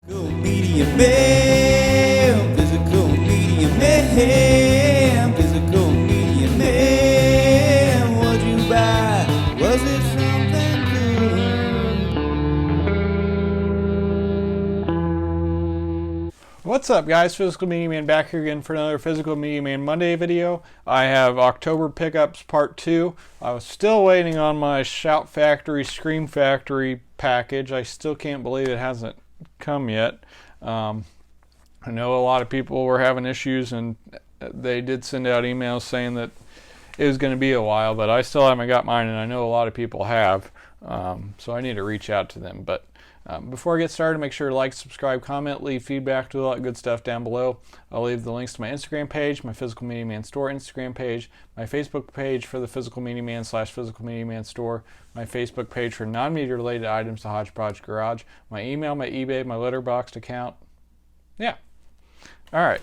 Physical media man, physical media man, physical media man. What'd you buy? Was it something good? What's up, guys? Physical Media Man back here again for another Physical Media Man Monday video. I have October Pickups Part 2. I was still waiting on my Shout Factory, Scream Factory package. I still can't believe it hasn't come yet. I know a lot of people were having issues, and they did send out emails saying that it was going to be a while, but I still haven't got mine, and I know a lot of people have. So I need to reach out to them. But before I get started, make sure to like, subscribe, comment, leave feedback, do a lot of good stuff down below. I'll leave the links to my Instagram page, my Physical Media Man Store Instagram page, my Facebook page for the Physical Media Man / Physical Media Man Store, my Facebook page for non-media related items, the Hodgepodge Garage, my email, my eBay, my Letterboxd account. Yeah. All right.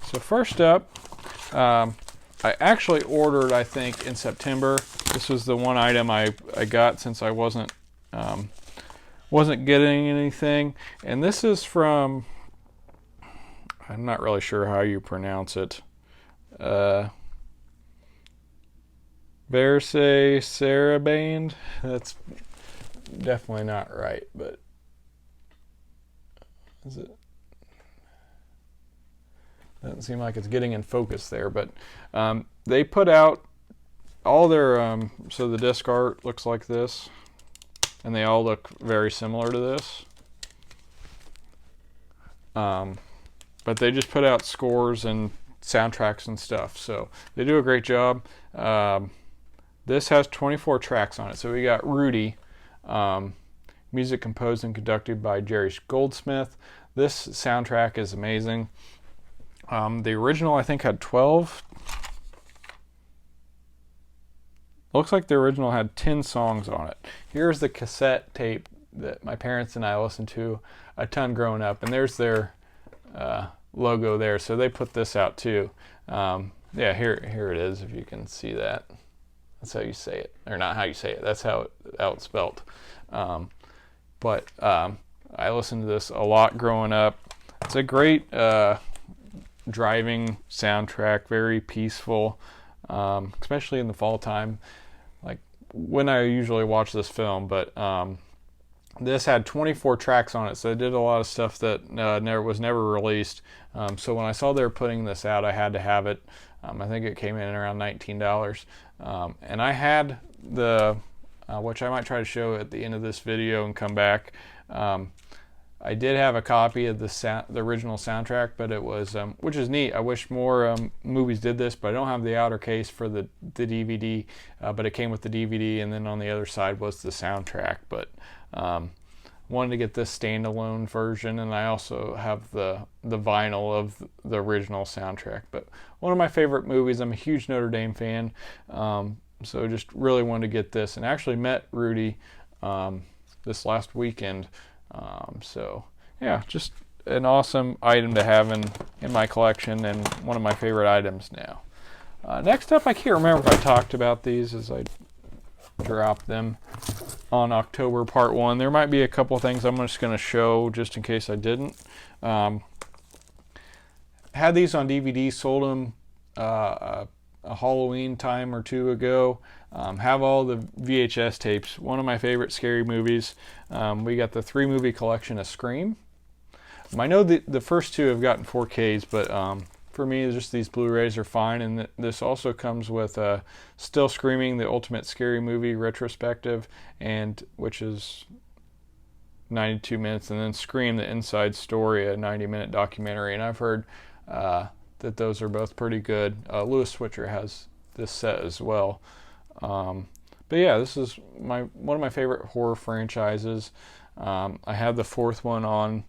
So first up, I actually ordered, I think, in September. This was the one item I got since I wasn't getting anything, and this is from, I'm not really sure how you pronounce it, Verse Saraband. That's definitely not right, but is it? Doesn't seem like it's getting in focus there, but they put out all their, so the disc art looks like this. And they all look very similar to this. But they just put out scores and soundtracks and stuff. So they do a great job. This has 24 tracks on it. So we got Rudy, music composed and conducted by Jerry Goldsmith. This soundtrack is amazing. The original, I think, had 12. Looks like the original had 10 songs on it. Here's the cassette tape that my parents and I listened to a ton growing up, and there's their logo there. So they put this out too. Yeah, here it is. If you can see that, that's how you say it, or not how you say it. That's how it's spelled. But I listened to this a lot growing up. It's a great driving soundtrack, very peaceful. Especially in the fall time, like when I usually watch this film. But this had 24 tracks on it, so they did a lot of stuff that was never released. So when I saw they were putting this out, I had to have it. I think it came in around $19, and I had the which I might try to show at the end of this video and come back. I did have a copy of the original soundtrack, but it was, which is neat. I wish more movies did this, but I don't have the outer case for the DVD, but it came with the DVD, and then on the other side was the soundtrack. But wanted to get this standalone version, and I also have the vinyl of the original soundtrack. But one of my favorite movies. I'm a huge Notre Dame fan, so just really wanted to get this, and actually met Rudy this last weekend. So yeah, just an awesome item to have in my collection, and one of my favorite items now. Next up, I can't remember if I talked about these as I dropped them on October Part 1. There might be a couple things I'm just going to show just in case I didn't. Had these on DVD, sold them a Halloween time or two ago. Have all the VHS tapes. One of my favorite scary movies. We got the 3-movie collection of Scream. I know the first 2 have gotten 4Ks, but for me, just these Blu-rays are fine. And this also comes with Still Screaming, the Ultimate Scary Movie retrospective, and which is 92 minutes, and then Scream, the Inside Story, a 90-minute documentary. And I've heard that those are both pretty good. Louis Switcher has this set as well. But yeah, this is one of my favorite horror franchises. I have the 4th one on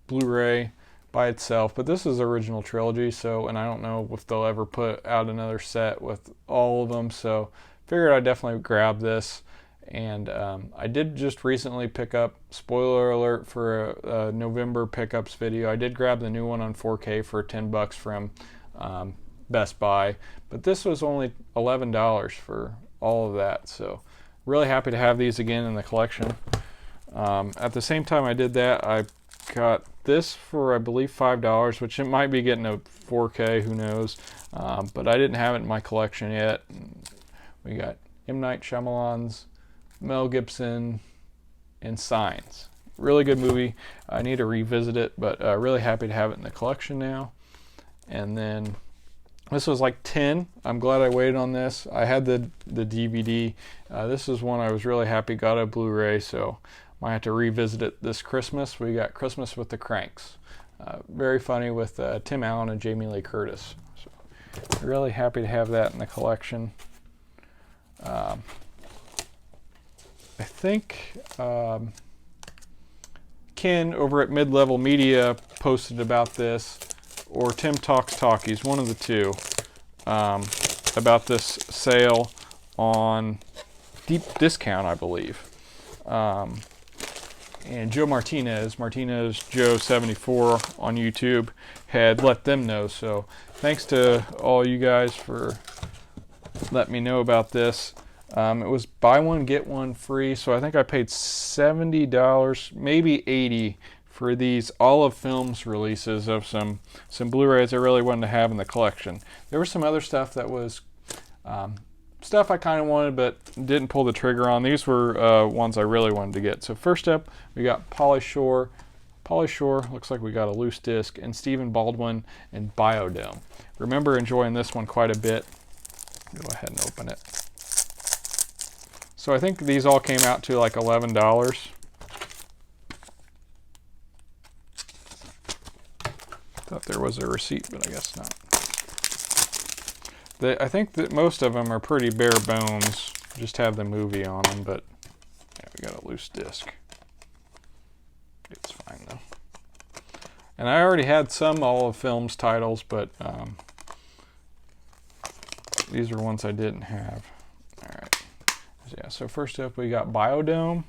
Blu-ray by itself, but this is the original trilogy. So, and I don't know if they'll ever put out another set with all of them. So, figured I'd definitely grab this. And I did just recently pick up, spoiler alert for a November pickups video, I did grab the new one on 4K for $10 from Best Buy, but this was only $11 for all of that. So really happy to have these again in the collection. At the same time I did that, I got this for I believe $5, which it might be getting a 4K, who knows, but I didn't have it in my collection yet. We got M. Night Shyamalan's Mel Gibson and Signs. Really good movie. I need to revisit it, but really happy to have it in the collection now. And then this was like 10. I'm glad I waited on this. I had the DVD. This is one I was really happy got a Blu-ray, so might have to revisit it this Christmas. We got Christmas with the Cranks. Very funny with Tim Allen and Jamie Lee Curtis. So really happy to have that in the collection. I think Ken over at Mid-Level Media posted about this, or Tim Talks Talkies, one of the two, about this sale on deep discount, I believe. And Joe Martinez Joe 74 on YouTube, had let them know. So thanks to all you guys for letting me know about this. It was buy one get one free, so I think I paid $70, maybe $80 for these Olive Films releases of some Blu-rays I really wanted to have in the collection. There was some other stuff that was stuff I kind of wanted but didn't pull the trigger on. These were ones I really wanted to get. So first up, we got Pauly Shore. Pauly Shore, looks like we got a loose disc, and Stephen Baldwin and Biodome. Remember enjoying this one quite a bit. Go ahead and open it. So I think these all came out to like $11. Thought there was a receipt, but I guess not. I think that most of them are pretty bare bones, just have the movie on them, but yeah, we got a loose disc. It's fine though. And I already had some Olive Films titles, but these are ones I didn't have. All right. Yeah, so first up we got Biodome.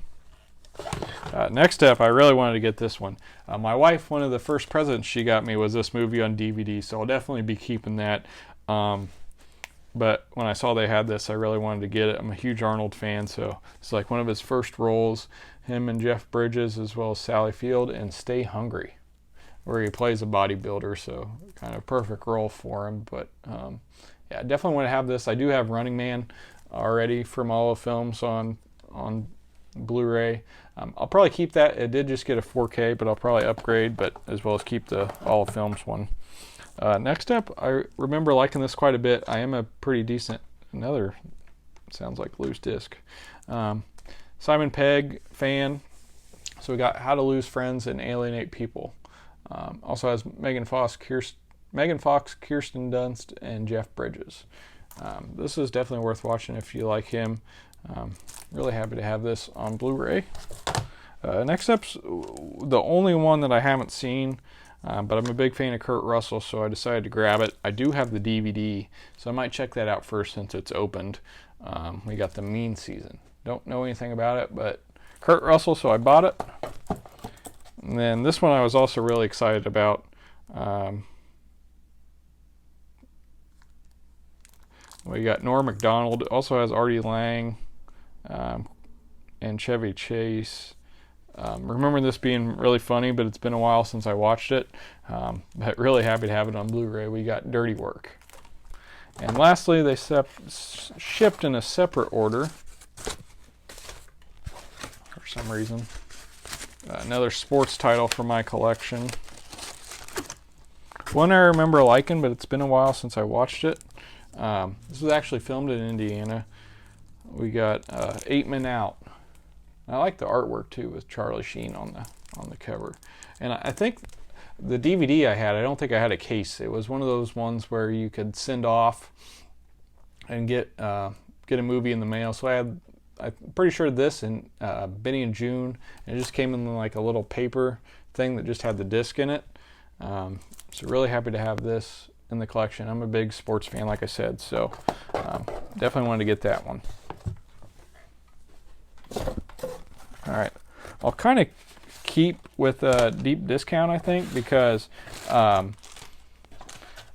Next up, I really wanted to get this one. My wife, one of the first presents she got me was this movie on DVD, so I'll definitely be keeping that. But when I saw they had this, I really wanted to get it. I'm a huge Arnold fan, so it's like one of his first roles. Him and Jeff Bridges, as well as Sally Field, and Stay Hungry, where he plays a bodybuilder, so kind of perfect role for him. But yeah, I definitely want to have this. I do have Running Man already from Olive Films on Blu-ray. I'll probably keep that. It did just get a 4K, but I'll probably upgrade, but as well as keep the Olive Films one. Next up, I remember liking this quite a bit. I am a pretty decent, another, sounds like loose disc, Simon Pegg fan. So we got How to Lose Friends and Alienate People. Also has Megan Fox, Kirsten Dunst, and Jeff Bridges. This is definitely worth watching if you like him. Really happy to have this on Blu-ray. Next up's the only one that I haven't seen, but I'm a big fan of Kurt Russell, so I decided to grab it. I do have the DVD, so I might check that out first since it's opened. We got The Mean Season. Don't know anything about it, but Kurt Russell, so I bought it. And then this one I was also really excited about. We got Norm Macdonald, also has Artie Lang and Chevy Chase. Remember this being really funny, but it's been a while since I watched it. But really happy to have it on Blu-ray. We got Dirty Work. And lastly, they shipped in a separate order for some reason. Another sports title for my collection. One I remember liking, but it's been a while since I watched it. This was actually filmed in Indiana. We got 8 Men Out. I like the artwork too with Charlie Sheen on the cover. And I think the DVD I had, I don't think I had a case. It was one of those ones where you could send off and get a movie in the mail. So I'm pretty sure this and Benny and June, and it just came in like a little paper thing that just had the disc in it. So really happy to have this in the collection. I'm a big sports fan, like I said, so definitely wanted to get that one. All right, I'll kind of keep with a deep discount, I think, because I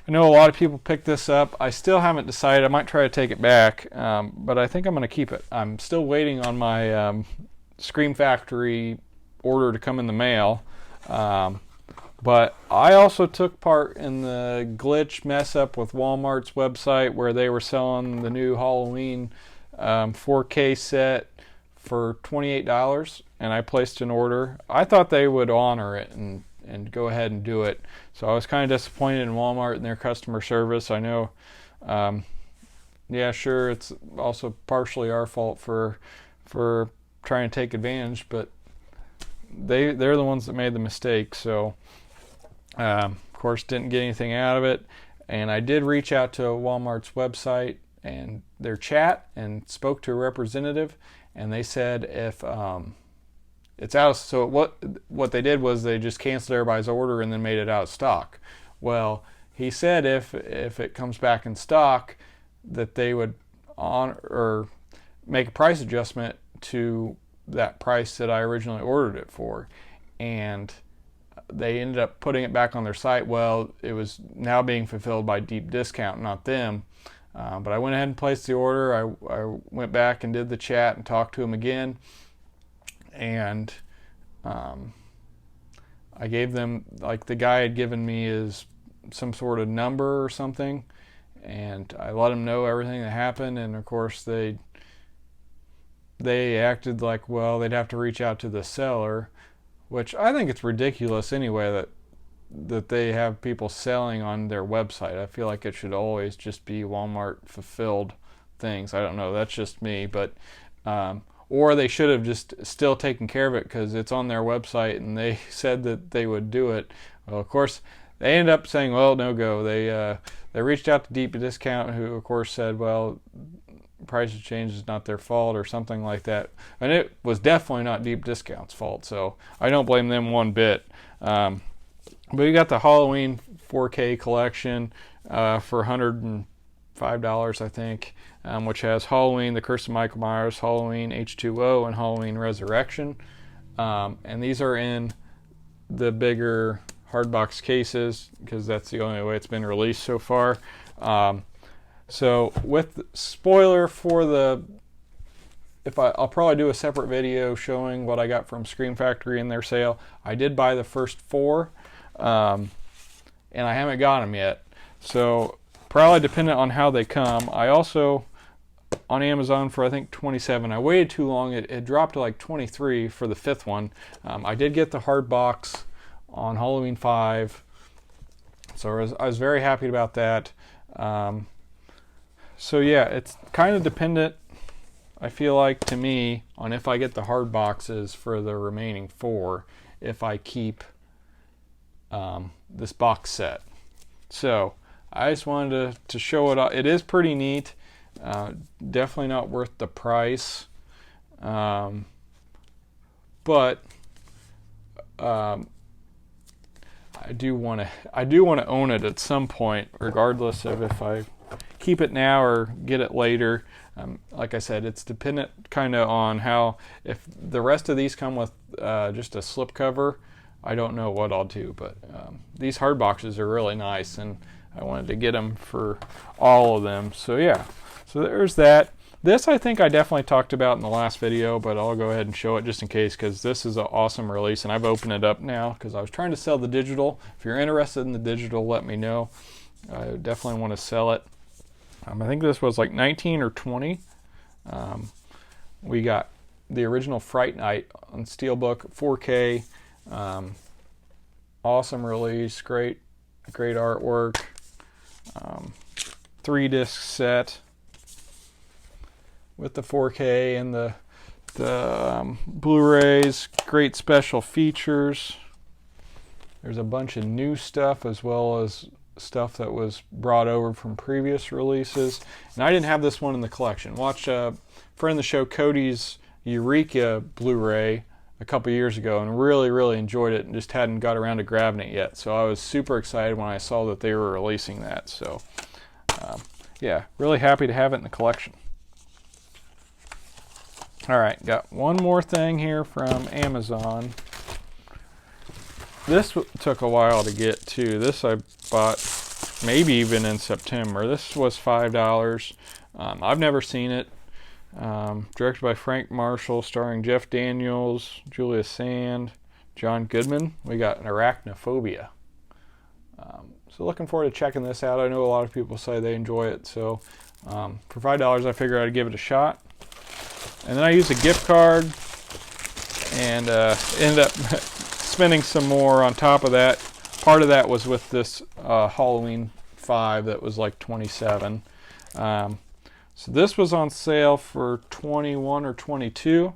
know a lot of people pick this up. I still haven't decided. I might try to take it back, but I think I'm going to keep it. I'm still waiting on my Scream Factory order to come in the mail. But I also took part in the glitch mess up with Walmart's website where they were selling the new Halloween 4K set for $28, and I placed an order. I thought they would honor it and go ahead and do it. So I was kind of disappointed in Walmart and their customer service. I know, yeah, sure, it's also partially our fault for trying to take advantage, but they're the ones that made the mistake. So of course didn't get anything out of it, and I did reach out to Walmart's website and their chat and spoke to a representative, and they said if it's out, so what they did was they just canceled everybody's order and then made it out of stock. Well, he said if it comes back in stock, that they would make a price adjustment to that price that I originally ordered it for, and they ended up putting it back on their site. Well, it was now being fulfilled by Deep Discount, not them. But I went ahead and placed the order. I went back and did the chat and talked to him again, and I gave them, like, the guy had given me is some sort of number or something, and I let them know everything that happened, and of course they acted like, well, they'd have to reach out to the seller, which I think it's ridiculous anyway that they have people selling on their website. I feel like it should always just be Walmart fulfilled things. I don't know, that's just me, but or they should have just still taken care of it because it's on their website and they said that they would do it. Well, of course they ended up saying, well, no go. They reached out to Deep Discount, who of course said, well, price of change is not their fault or something like that, and it was definitely not Deep Discount's fault, so I don't blame them one bit. But we got the Halloween 4K collection for $105, I think, which has Halloween, The Curse of Michael Myers, Halloween H2O, and Halloween Resurrection, and these are in the bigger hardbox cases because that's the only way it's been released so far. So with spoiler for I'll probably do a separate video showing what I got from Scream Factory in their sale. I did buy the first 4, and I haven't got them yet. So probably dependent on how they come. I also, on Amazon for I think $27. I waited too long. It dropped to like $23 for the 5th one. I did get the hard box on Halloween 5, so I was very happy about that. So yeah, it's kind of dependent, I feel like, to me, on if I get the hard boxes for the remaining 4, if I keep this box set. So I just wanted to show it off. It is pretty neat. Definitely not worth the price. But I do want to own it at some point, regardless of if I keep it now or get it later. Like I said, it's dependent kind of on how, if the rest of these come with just a slip cover, I don't know what I'll do, but these hard boxes are really nice and I wanted to get them for all of them. So yeah, so there's that. This I think I definitely talked about in the last video, but I'll go ahead and show it just in case, because this is an awesome release, and I've opened it up now because I was trying to sell the digital. If you're interested in the digital, let me know. I definitely want to sell it. I think this was like 19 or 20. We got the original Fright Night on Steelbook, 4K. Awesome release, great artwork. 3-disc set with the 4K and the Blu-rays. Great special features. There's a bunch of new stuff as well as stuff that was brought over from previous releases. And I didn't have this one in the collection. Watched a friend of the show, Cody's Eureka Blu-ray a couple years ago and really enjoyed it and just hadn't got around to grabbing it yet. So I was super excited when I saw that they were releasing that. So yeah, really happy to have it in the collection. Alright, got one more thing here from Amazon. This took a while to get to. This I bought maybe even in September. This was $5. I've never seen it. Directed by Frank Marshall, starring Jeff Daniels, Julia Sand, John Goodman. We got Arachnophobia. So looking forward to checking this out. I know a lot of people say they enjoy it, so for $5 I figured I'd give it a shot. And then I used a gift card and ended up spending some more on top of that. Part of that was with this Halloween 5 that was like $27. So this was on sale for $21 or $22.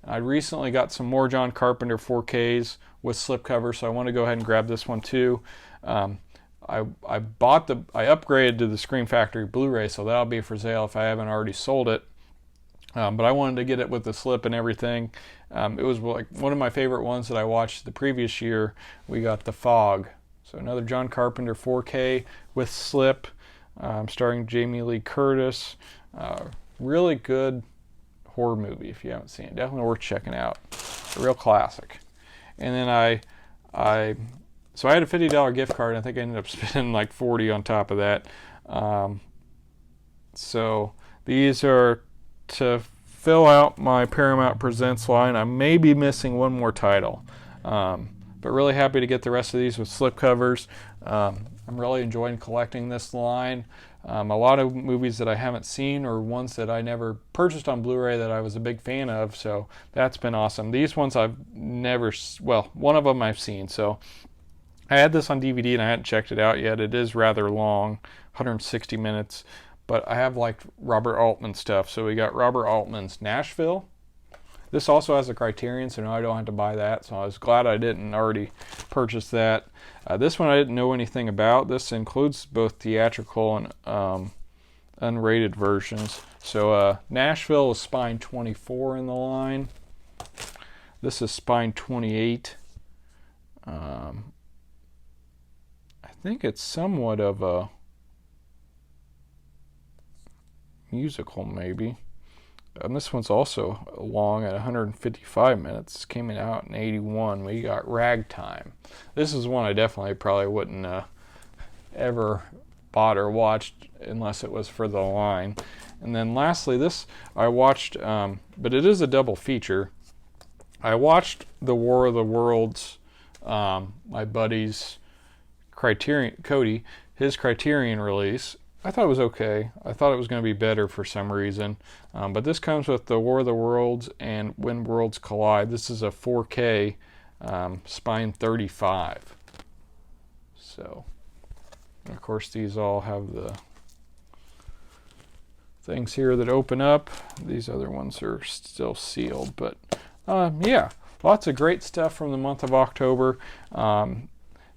I recently got some more John Carpenter 4Ks with slipcover, so I want to go ahead and grab this one too. I upgraded to the Scream Factory Blu-ray, so that'll be for sale if I haven't already sold it. But I wanted to get it with the slip and everything. It was like one of my favorite ones that I watched the previous year. We got The Fog. So another John Carpenter 4K with slip, starring Jamie Lee Curtis. Really good horror movie if you haven't seen it. Definitely worth checking out. A real classic. And then so I had a $50 gift card, and I think I ended up spending like $40 on top of that. So these are to fill out my Paramount Presents line. I may be missing one more title, but really happy to get the rest of these with slipcovers. I'm really enjoying collecting this line. A lot of movies that I haven't seen or ones that I never purchased on Blu-ray that I was a big fan of, so that's been awesome. These ones I've never, well, one of them I've seen, so I had this on DVD and I hadn't checked it out yet. It is rather long, 160 minutes. But I have liked Robert Altman stuff. So we got Robert Altman's Nashville. This also has a Criterion, so now I don't have to buy that. So I was glad I didn't already purchase that. This one I didn't know anything about. This includes both theatrical and unrated versions. So Nashville is spine 24 in the line. This is spine 28. I think it's somewhat of a musical, maybe. And this one's also long at 155 minutes. Came out in 81. We got Ragtime. This is one I definitely probably wouldn't ever bought or watched unless it was for the line. And then lastly, this I watched, but it is a double feature. I watched The War of the Worlds, my buddy's Criterion, Cody, his Criterion release. I thought it was okay. I thought it was going to be better for some reason. But this comes with The War of the Worlds and When Worlds Collide. This is a 4K spine 35. So, and of course, these all have the things here that open up. These other ones are still sealed. But yeah, lots of great stuff from the month of October.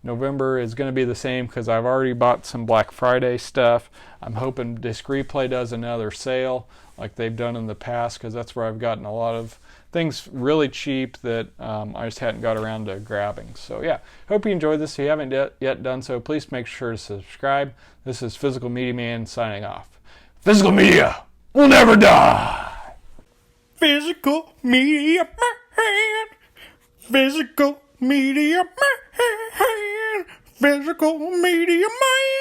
November is going to be the same because I've already bought some Black Friday stuff. I'm hoping Disc Replay does another sale like they've done in the past, because that's where I've gotten a lot of things really cheap that I just hadn't got around to grabbing. So yeah, hope you enjoyed this. If you haven't yet done so, please make sure to subscribe. This is Physical Media Man signing off. Physical Media will never die. Physical Media Man. Physical Media Man. Physical Media Man.